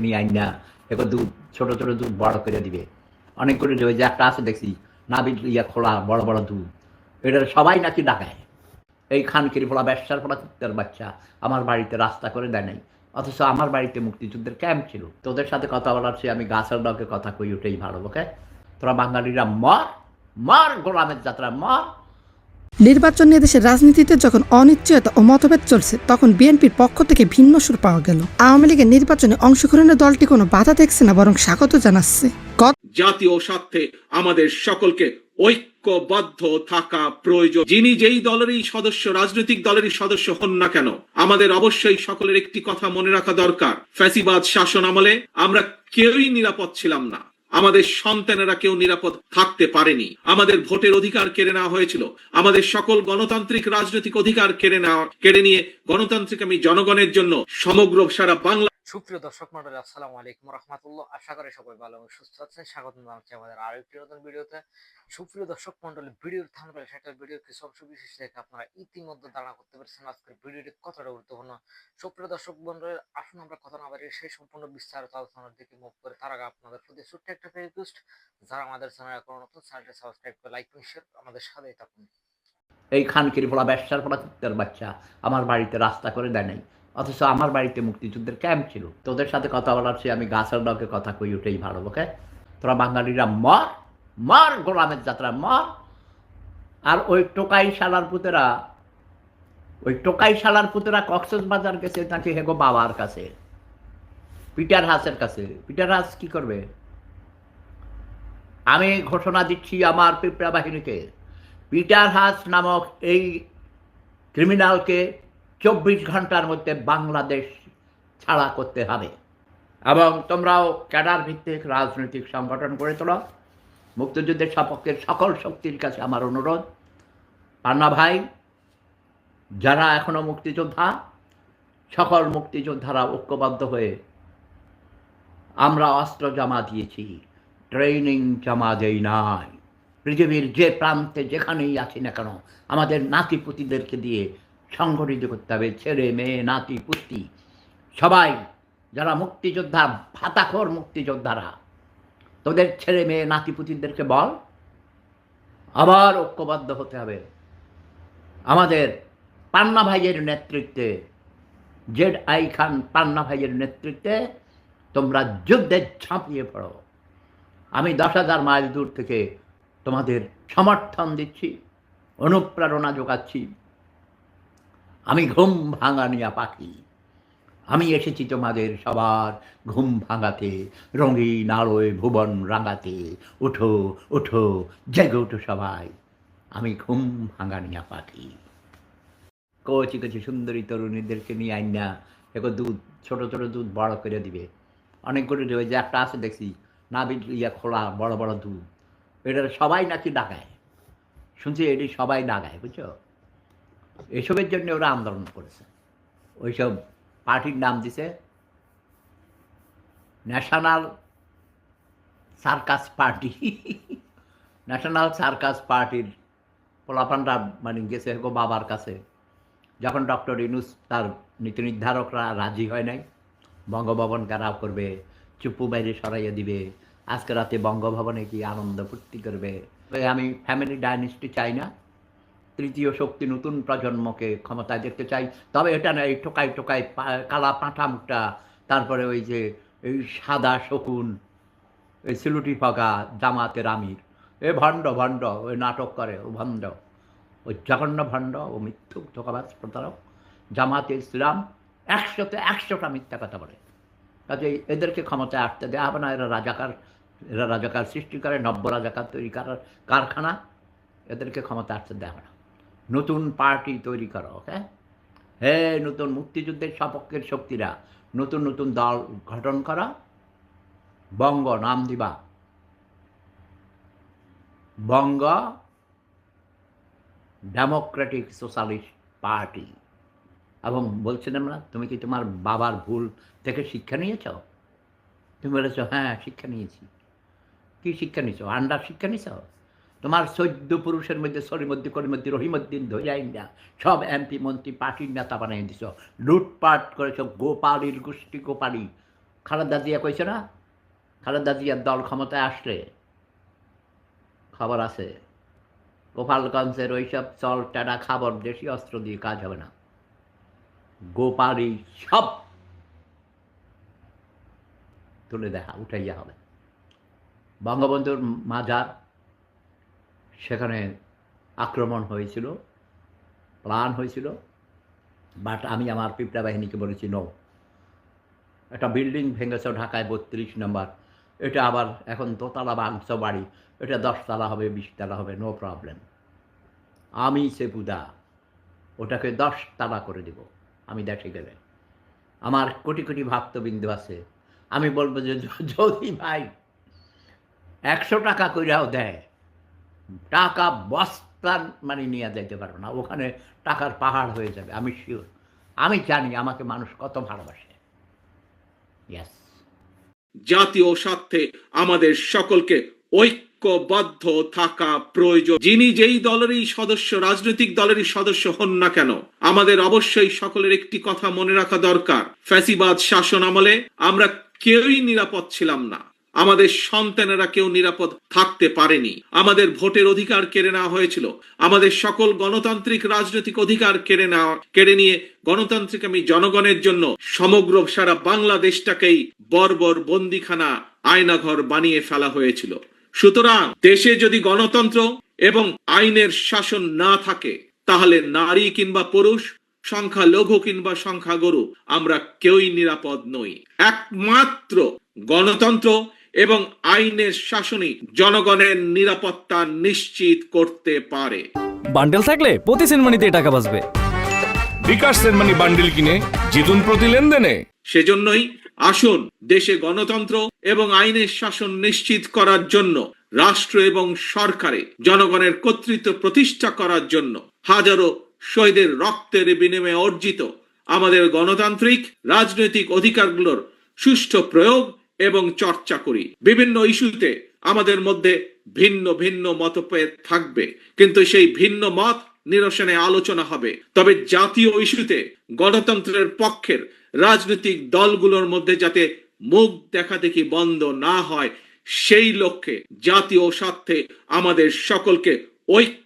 নিয়ে আইনা এবার দুধ ছোট ছোট দুধ বড় করে দিবে অনেক করে ওই যে একটা আছে দেখছি নাবির ইয়া খোলা বড় বড় দুধ এটা সবাই নাকি ডাকায় এই খানকির ফোলা ব্যবসার ফোলা কুত্তার বাচ্চা আমার বাড়িতে রাস্তা করে দেয় নাই অথচ আমার বাড়িতে মুক্তিযুদ্ধের ক্যাম্প ছিল তোদের সাথে কথা বলার চেয়ে আমি গাছের ডগে কথা কই ওটাই ভালো ওকে তোরা বাঙালিরা মর মর গোলামের যাত্রা মর। নির্বাচন নিয়ে দেশের রাজনীতিতে যখন অনিশ্চয়তা ও মতভেদ চলছে তখন বিএনপির পক্ষ থেকে ভিন্ন সুর পাওয়া গেল। আওয়ামী লীগের নির্বাচনে অংশগ্রহণের দলটি কোনো বাধা দেখছে না, বরং স্বাগত জানাচ্ছে। জাতীয় স্বার্থে আমাদের সকলকে ঐক্যবদ্ধ থাকা প্রয়োজন। যিনি যেই দলেরই সদস্য, রাজনৈতিক দলেরই সদস্য হন না কেন, আমাদের অবশ্যই সকলের একটি কথা মনে রাখা দরকার। ফ্যাসিবাদ শাসন আমলে আমরা কেউই নিরাপদ ছিলাম না, আমাদের সন্তানেরা কেউ নিরাপদ থাকতে পারেনি। আমাদের ভোটের অধিকার কেড়ে নেওয়া হয়েছিল, আমাদের সকল গণতান্ত্রিক রাজনৈতিক অধিকার কেড়ে নিয়ে গণতান্ত্রিক আমি জনগণের জন্য সমগ্র সারা বাংলা। সুপ্রিয় দর্শক মন্ডলী, আসসালামু আলাইকুম রহমতুল্লাহ। আশা করি সবাই ভালো এবং সুস্থ আছেন। স্বাগত জানাচ্ছি আমাদের আরো একটি নতুন ভিডিওতে। সুপ্রিয় দর্শক মন্ডলী, ভিডিওর থাম্বনেল সেটা ভিডিওর কিছু অংশ বিশেষ দেখে আপনারা ইতিমধ্যে ধারণা করতে পারছেন আজকের ভিডিওটি কতটা গুরুত্বপূর্ণ। সুপ্রিয় দর্শক মন্ডলী, আসুন আমরা কথা না বাড়িয়ে সেই সম্পূর্ণ বিস্তারিত আলোচনার দিকে মুভ করে তার আগে আপনাদের প্রতি ছোট্ট একটা রিকোয়েস্ট, যারা আমাদের চ্যানেল এখনো নতুন, চ্যানেলটি সাবস্ক্রাইব করে লাইক করে শেয়ার আমাদের সাথেই থাকুন। এই খানকির ফোলা ব্যবসার ফোলা কুত্তার বাচ্চা আমার বাড়িতে রাস্তা করে দেয় নাই অথচ আমার বাড়িতে মুক্তিযুদ্ধের ক্যাম্প ছিল তোদের সাথে কথা বলার চেয়ে আমি গাছের ডগে কথা কই ওটাই ভালো ওকে তোরা বাঙালিরা মর মর গোলামের যাত্রা মর। আর ওই টোকাই শালার পুতেরা কক্সবাজার গেছে নাকি হেগো বাবার কাছে, পিটার হাসের কাছে। পিটার হাস কি করবে? আমি ঘোষণা দিচ্ছি আমার পিঁপড়া বাহিনীকে, পিটার হাস নামক এই ক্রিমিনালকে 24 ঘন্টার মধ্যে বাংলাদেশ ছাড়া করতে হবে। এবং তোমরাও ক্যাডার ভিত্তিক রাজনৈতিক সংগঠন গড়ে তোলো। মুক্তিযুদ্ধের সপক্ষের সকল শক্তির কাছে আমার অনুরোধ, পান্না ভাই, যারা এখনো মুক্তিযোদ্ধা, সকল মুক্তিযোদ্ধারা ঐক্যবদ্ধ হয়ে আমরা অস্ত্র জমা দিয়েছি, ট্রেনিং জমা দেই নাই। পৃথিবীর যে প্রান্তে যেখানেই আছি না কেন আমাদের নাতিপুতিদেরকে দিয়ে সংগঠিত করতে হবে। ছেলে মেয়ে নাতি পুতি সবাই যারা মুক্তিযোদ্ধা, ভাতাখোর মুক্তিযোদ্ধারা, তোদের ছেলে মেয়ে নাতিপুতিদেরকে বল আবার ঐক্যবদ্ধ হতে হবে। আমাদের পান্না ভাইয়ের নেতৃত্বে, ZI খান পান্না ভাইয়ের নেতৃত্বে তোমরা যুদ্ধে ঝাঁপিয়ে পড়ো। আমি 10,000 মাইল দূর থেকে তোমাদের সমর্থন দিচ্ছি, অনুপ্রেরণা যোগাচ্ছি। আমি ঘুম ভাঙানিয়া পাখি, আমি এসেছি তোমাদের সবার ঘুম ভাঙাতে, রঙিন আলোয় ভুবন রাঙাতে। উঠো উঠো, জেগে উঠো সবাই, আমি ঘুম ভাঙানিয়া পাখি। কচি কচি সুন্দরী তরুণীদেরকে নিয়ে আইনা এগো দুধ ছোট ছোট দুধ বড় করে দিবে অনেক করে ওই যে একটা আছে দেখছি নাবির ইয়া খোলা বড় বড় দুধ, এটা সবাই নাকি ডাকায়, শুনছি এটি সবাই ডাকায়, বুঝছো? এসবের জন্য ওরা আন্দোলন করেছে। ওইসব পার্টির নাম দিছে national circus party. National circus পার্টির পোলাপানরা মানে গেছে গো বাবার কাছে, যখন ডক্টর ইউনূস তার নীতি নির্ধারকরা রাজি হয় নাই, বঙ্গভবন ঘেরাও করবে, চুপ্পু বাইরে সরাইয়ে দিবে, আজকে রাতে বঙ্গভবনে কি আনন্দ ফুর্তি করবে। আমি ফ্যামিলি ডাইনেস্টি চাই না, তৃতীয় শক্তি নতুন প্রজন্মকে ক্ষমতায় দেখতে চাই। তবে এটা না এই টোকাই টোকাই কালা পাঁঠা মুখটা, তারপরে ওই যে এই সাদা শকুন, এই সিলুটি ফগা জামাতের আমির, এ ভণ্ড ভণ্ড, ওই নাটক করে, ও ভণ্ড, ওই জঘন্য ভণ্ড, ও মিথ্যুক ধোকাবাজ প্রতারক। জামাতে ইসলাম 100তে 100টা মিথ্যা কথা বলে, কাজে এদেরকে ক্ষমতায় আসতে দেওয়া হবে না। এরা রাজাকার সৃষ্টি করে, নব্য রাজাকার তৈরি করার কারখানা, এদেরকে ক্ষমতা আসতে দেওয়া হবে না। নতুন পার্টি তৈরি করো, ওকে? হ্যাঁ, নতুন মুক্তিযুদ্ধের সপক্ষের শক্তিরা নতুন নতুন দল গঠন করা, বঙ্গ নাম দিবা বঙ্গ ডেমোক্রেটিক সোশ্যালিস্ট পার্টি। এবং বলছিলাম না, তুমি কি তোমার বাবার ভুল থেকে শিক্ষা নিয়েছ? তুমি বলেছ হ্যাঁ শিক্ষা নিয়েছি। কি শিক্ষা নিয়েছ? আন্ডার শিক্ষা নিয়েছ? তোমার 14 পুরুষের মধ্যে সলিমদ্দি করিমদ্দি রহিমদ্দিন ধৈরাইন্দা সব এমপি মন্ত্রী পার্টির নেতা বানিয়ে দিছ, লুটপাট করেছ, গোপালীর গোষ্ঠী গোপালী। খালেদা জিয়া কইছে না, খালেদা জিয়ার দল ক্ষমতায় আসলে খবর আছে গোপালগঞ্জের ওইসব চল টানা খাবার দেশি অস্ত্র দিয়ে কাজ হবে না, গোপালই সব তুলে দেখা উঠাইয়া হবে। বঙ্গবন্ধুর মাজার, সেখানে আক্রমণ হয়েছিল, প্ল্যান হয়েছিল, বাট আমি আমার পিঁপড়া বাহিনীকে বলেছি নো। একটা বিল্ডিং ভেঙেছ ঢাকায় 32 নম্বর, এটা আবার এখন দোতলা ভাঙছ বাড়ি, এটা 10 তলা হবে, 20 তলা হবে, নো প্রবলেম। আমি সেপুদা ওটাকে 10 তলা করে দেব আমি দেশে গেলে। আমার কোটি কোটি ভক্তবিন্দু আছে, আমি বলবো যে যদি ভাই 100 টাকা কইরাও দেয়, টাকা বস্তার মানে নিয়ে যাইতে পারবো না, ওখানে টাকার পাহাড় হয়ে যাবে, আমি শিওর। আমি জানি আমাকে মানুষ কত ভালোবাসে। ইয়েস, জাতীয় স্বার্থে আমাদের সকলকে ঐক্যবদ্ধ থাকা প্রয়োজন। যিনি যেই দলেরই সদস্য, রাজনৈতিক দলেরই সদস্য হন না কেন, আমাদের অবশ্যই সকলের একটি কথা মনে রাখা দরকার। ফ্যাসিবাদ শাসন আমলে আমরা কেউই নিরাপদ ছিলাম না, আমাদের সন্তানেরা কেউ নিরাপদ থাকতে পারেনি। আমাদের ভোটের অধিকার কেড়ে নেওয়া হয়েছিল, আমাদের সকল গণতান্ত্রিক রাজনৈতিক অধিকার কেড়ে নিয়ে গণতান্ত্রিক আমি জনগণের জন্য সমগ্র সারা বাংলাদেশটাকেই বর্বর বন্দিখানা, আয়নাঘর বানিয়ে ফেলা হয়েছিল। সুতরাং দেশে যদি গণতন্ত্র এবং আইনের শাসন না থাকে, তাহলে নারী কিংবা পুরুষ, সংখ্যালঘু কিংবা সংখ্যাগুরু, আমরা কেউই নিরাপদ নই। একমাত্র গণতন্ত্র এবং আইনের শাসনই জনগণের নিরাপত্তা নিশ্চিত করতে পারে। বান্ডেল থাকলে প্রতি সেনমানিতে টাকা বাঁচবে। বিকাশ সেনমানি বান্ডিল কিনে জিতুন প্রতি লেনদেনে। সেজন্যই আসুন দেশে গণতন্ত্র এবং আইনের শাসন নিশ্চিত করার জন্য, রাষ্ট্র এবং সরকারে জনগণের কর্তৃত্ব প্রতিষ্ঠা করার জন্য হাজারো শহীদের রক্তের বিনিময়ে অর্জিত আমাদের গণতান্ত্রিক রাজনৈতিক অধিকারগুলোর সুষ্ঠু প্রয়োগ এবং চর্চা করি। বিভিন্ন ইস্যুতে আমাদের মধ্যে ভিন্ন ভিন্ন মতভেদ থাকবে, কিন্তু সেই ভিন্ন মত নিরসনে আলোচনা হবে। তবে জাতীয় ইস্যুতে গণতন্ত্রের পক্ষের রাজনৈতিক দলগুলোর মধ্যে যাতে মুখ দেখাদেখি বন্ধ না হয়, সেই লক্ষ্যে জাতীয় স্বার্থে আমাদের সকলকে ঐক্য